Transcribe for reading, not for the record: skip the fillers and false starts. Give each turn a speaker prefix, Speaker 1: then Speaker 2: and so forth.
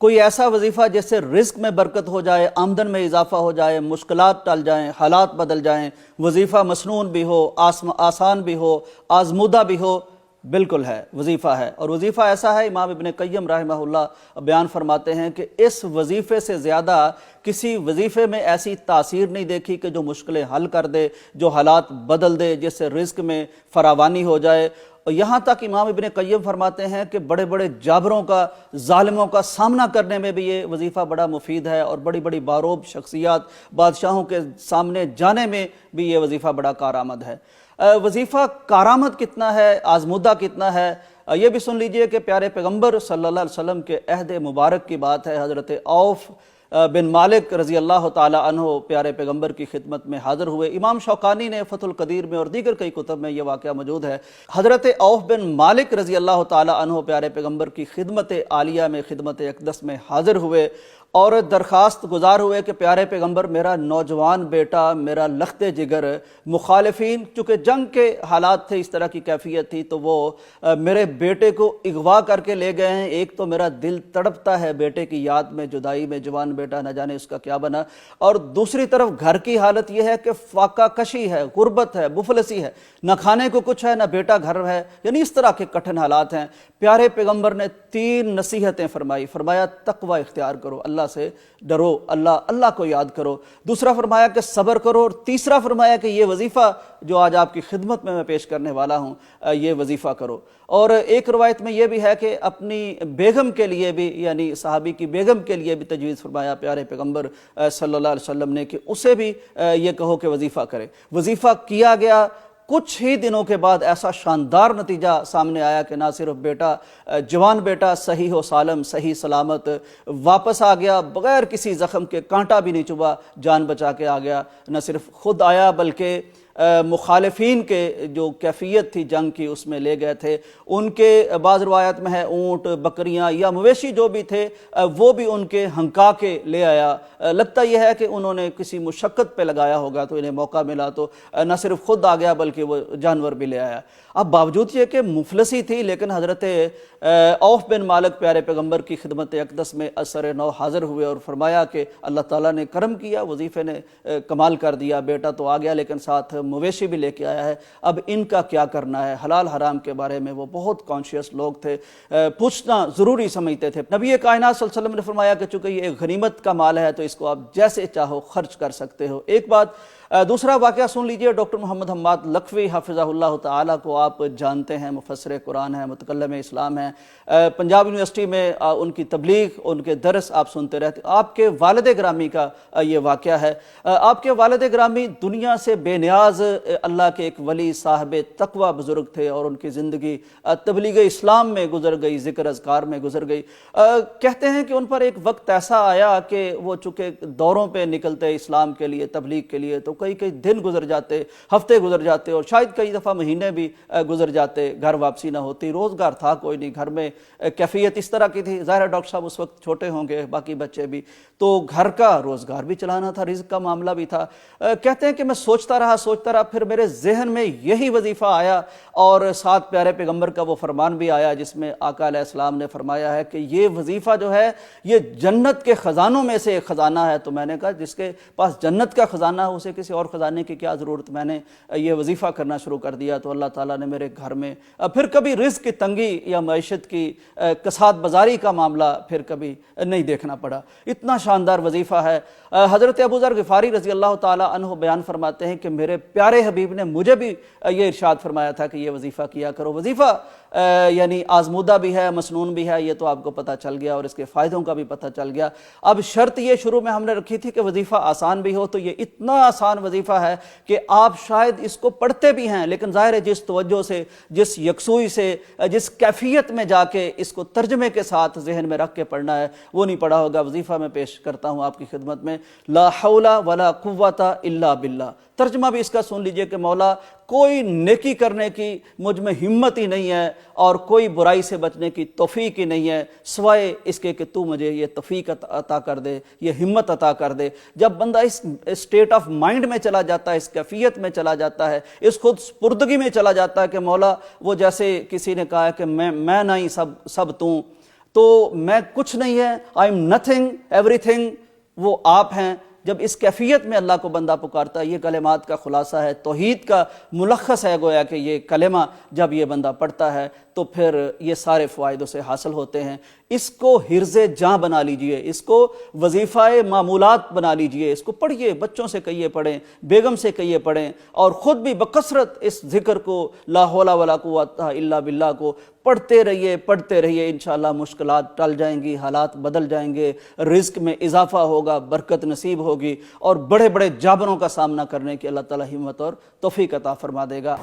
Speaker 1: کوئی ایسا وظیفہ جس سے رزق میں برکت ہو جائے، آمدن میں اضافہ ہو جائے، مشکلات ٹل جائیں، حالات بدل جائیں، وظیفہ مسنون بھی ہو، آسان بھی ہو، آزمودہ بھی ہو، بالکل ہے، وظیفہ ہے۔ اور وظیفہ ایسا ہے، امام ابن قیم رحمہ اللہ بیان فرماتے ہیں کہ اس وظیفے سے زیادہ کسی وظیفے میں ایسی تاثیر نہیں دیکھی کہ جو مشکلیں حل کر دے، جو حالات بدل دے، جس سے رزق میں فراوانی ہو جائے۔ اور یہاں تک امام ابن قیم فرماتے ہیں کہ بڑے بڑے جابروں کا، ظالموں کا سامنا کرنے میں بھی یہ وظیفہ بڑا مفید ہے، اور بڑی بڑی باروب شخصیات، بادشاہوں کے سامنے جانے میں بھی یہ وظیفہ بڑا کارآمد ہے۔ وظیفہ کارآمد کتنا ہے، آزمودہ کتنا ہے، یہ بھی سن لیجئے کہ پیارے پیغمبر صلی اللہ علیہ وسلم کے عہد مبارک کی بات ہے۔ حضرت عوف بن مالک رضی اللہ تعالی عنہ پیارے پیغمبر کی خدمت میں حاضر ہوئے۔ امام شوکانی نے فتح القدیر میں اور دیگر کئی کتب میں یہ واقعہ موجود ہے۔ حضرت عوف بن مالک رضی اللہ تعالی عنہ پیارے پیغمبر کی خدمت عالیہ میں، خدمت اقدس میں حاضر ہوئے اور درخواست گزار ہوئے کہ پیارے پیغمبر، میرا نوجوان بیٹا، میرا لخت جگر، مخالفین چونکہ جنگ کے حالات تھے، اس طرح کی کیفیت تھی، تو وہ میرے بیٹے کو اغوا کر کے لے گئے ہیں۔ ایک تو میرا دل تڑپتا ہے بیٹے کی یاد میں، جدائی میں، جوان بیٹا نہ جانے اس کا کیا بنا، اور دوسری طرف گھر کی حالت یہ ہے کہ فاقہ کشی ہے، غربت ہے، مفلسی ہے، نہ کھانے کو کچھ ہے، نہ بیٹا گھر ہے، یعنی اس طرح کے کٹھن حالات ہیں۔ پیارے پیغمبر نے 3 نصیحتیں فرمائی۔ فرمایا تقوی اختیار کرو، اللہ سے ڈرو، اللہ کو یاد کرو۔ دوسرا فرمایا کہ صبر کرو، اور تیسرا فرمایا کہ یہ وظیفہ جو آج آپ کی خدمت میں پیش کرنے والا ہوں، یہ وظیفہ کرو۔ اور ایک روایت میں یہ بھی ہے کہ اپنی بیگم کے لیے بھی، یعنی صحابی کی بیگم کے لیے بھی تجویز فرمایا پیارے پیغمبر صلی اللہ علیہ وسلم نے کہ اسے بھی یہ کہو کہ وظیفہ کرے۔ وظیفہ کیا گیا۔ کچھ ہی دنوں کے بعد ایسا شاندار نتیجہ سامنے آیا کہ نہ صرف بیٹا، جوان بیٹا صحیح و سالم، صحیح سلامت واپس آ گیا، بغیر کسی زخم کے، کانٹا بھی نہیں چبھا، جان بچا کے آ گیا۔ نہ صرف خود آیا بلکہ مخالفین کے جو کیفیت تھی جنگ کی، اس میں لے گئے تھے۔ ان کے بعض روایت میں ہے اونٹ، بکریاں یا مویشی جو بھی تھے، وہ بھی ان کے ہنکا کے لے آیا۔ لگتا یہ ہے کہ انہوں نے کسی مشقت پہ لگایا ہوگا تو انہیں موقع ملا، تو نہ صرف خود آ گیا بلکہ وہ جانور بھی لے آیا۔ اب باوجود یہ کہ مفلسی تھی، لیکن حضرت عوف بن مالک پیارے پیغمبر کی خدمت اقدس میں اثر نو حاضر ہوئے اور فرمایا کہ اللہ تعالیٰ نے کرم کیا، وظیفے نے کمال کر دیا، بیٹا تو آ گیا لیکن ساتھ مویشی بھی لے کے آیا ہے، اب ان کا کیا کرنا ہے۔ حلال حرام کے بارے میں وہ بہت کانشیس لوگ تھے، پوچھنا ضروری سمجھتے تھے۔ نبی کائنات صلی اللہ علیہ وسلم نے فرمایا کہ چونکہ یہ ایک غنیمت کا مال ہے تو اس کو آپ جیسے چاہو خرچ کر سکتے ہو۔ ایک بات۔ دوسرا واقعہ سن لیجئے، ڈاکٹر محمد حماد لکھوی حفظہ اللہ تعالیٰ کو آپ جانتے ہیں، مفسر قرآن ہیں، متکلم اسلام ہیں۔ پنجاب یونیورسٹی میں ان کی تبلیغ، ان کے درس آپ سنتے رہتے۔ آپ کے والد گرامی کا یہ واقعہ ہے۔ آپ کے والد گرامی دنیا سے بے نیاز اللہ کے ایک ولی، صاحب تقوی بزرگ تھے، اور ان کی زندگی تبلیغ اسلام میں گزر گئی، ذکر اذکار میں گزر گئی۔ کہتے ہیں کہ ان پر ایک وقت ایسا آیا کہ وہ چونکہ دوروں پہ نکلتے اسلام کے لیے، تبلیغ کے لیے، تو کئی دن گزر جاتے، ہفتے گزر جاتے، اور شاید کئی دفعہ مہینے بھی گزر جاتے، گھر واپسی نہ ہوتی، روزگار تھا کوئی نہیں، گھر میں کیفیت اس طرح کی تھی۔ ظاہر ہے ڈاکٹر صاحب اس وقت چھوٹے ہوں گے، باقی بچے بھی، تو گھر کا روزگار بھی چلانا تھا، رزق کا معاملہ بھی تھا۔ کہتے ہیں کہ میں سوچتا رہا، پھر میرے ذہن میں یہی وظیفہ آیا، اور ساتھ پیارے پیغمبر کا وہ فرمان بھی آیا جس میں آقا علیہ السلام نے فرمایا ہے کہ یہ وظیفہ جو ہے یہ جنت کے خزانوں میں سے ایک خزانہ ہے۔ تو میں نے کہا جس کے پاس جنت کا خزانہ ہے اسے کسی اور خزانے کی کیا ضرورت، میں نے یہ وظیفہ کرنا شروع کر دیا، تو اللہ تعالیٰ نے میرے گھر میں پھر کبھی رزق کی تنگی یا معیشت کی کساد بازاری کا معاملہ پھر کبھی نہیں دیکھنا پڑا۔ اتنا شاندار وظیفہ ہے۔ حضرت ابو ذر غفاری رضی اللہ تعالیٰ عنہ بیان فرماتے ہیں کہ میرے پیارے حبیب نے مجھے بھی یہ ارشاد فرمایا تھا کہ یہ وظیفہ کیا کرو۔ وظیفہ یعنی آزمودہ بھی ہے، مسنون بھی ہے، یہ تو آپ کو پتہ چل گیا، اور اس کے فائدوں کا بھی پتہ چل گیا۔ اب شرط یہ شروع میں ہم نے رکھی تھی کہ وظیفہ آسان بھی ہو، تو یہ اتنا آسان وظیفہ ہے کہ آپ شاید اس کو پڑھتے بھی ہیں، لیکن ظاہر ہے جس توجہ سے، جس یکسوئی سے، جس کیفیت میں جا کے اس کو ترجمے کے ساتھ ذہن میں رکھ کے پڑھنا ہے وہ نہیں پڑھا ہوگا۔ وظیفہ میں پیش کرتا ہوں آپ کی خدمت میں، لا حول ولا قوت الا باللہ۔ ترجمہ بھی اس کا سن لیجئے کہ مولا کوئی نیکی کرنے کی مجھ میں ہمت ہی نہیں ہے، اور کوئی برائی سے بچنے کی توفیق ہی نہیں ہے، سوائے اس کے کہ تو مجھے یہ توفیق عطا کر دے، یہ ہمت عطا کر دے۔ جب بندہ اس اسٹیٹ آف مائنڈ میں چلا جاتا ہے، اس کیفیت میں چلا جاتا ہے، اس خود سپردگی میں چلا جاتا ہے کہ مولا وہ جیسے کسی نے کہا ہے کہ میں نہیں، سب تو میں کچھ نہیں ہے، I am nothing every thing, وہ آپ ہیں. جب اس کیفیت میں اللہ کو بندہ پکارتا ہے، یہ کلمات کا خلاصہ ہے، توحید کا ملخص ہے گویا کہ یہ کلمہ جب یہ بندہ پڑھتا ہے تو پھر یہ سارے فوائد اسے حاصل ہوتے ہیں. اس کو حرز جاں بنا لیجئے، اس کو وظیفہ معمولات بنا لیجئے، اس کو پڑھیے، بچوں سے کہیے پڑھیں، بیگم سے کہیے پڑھیں، اور خود بھی بکثرت اس ذکر کو لا حول ولا قوت الا باللہ کو پڑھتے رہیے. انشاءاللہ مشکلات ٹل جائیں گی، حالات بدل جائیں گے، رزق میں اضافہ ہوگا، برکت نصیب ہوگی، اور بڑے بڑے جابروں کا سامنا کرنے کی اللہ تعالی ہمت اور توفیق عطا فرما دے گا.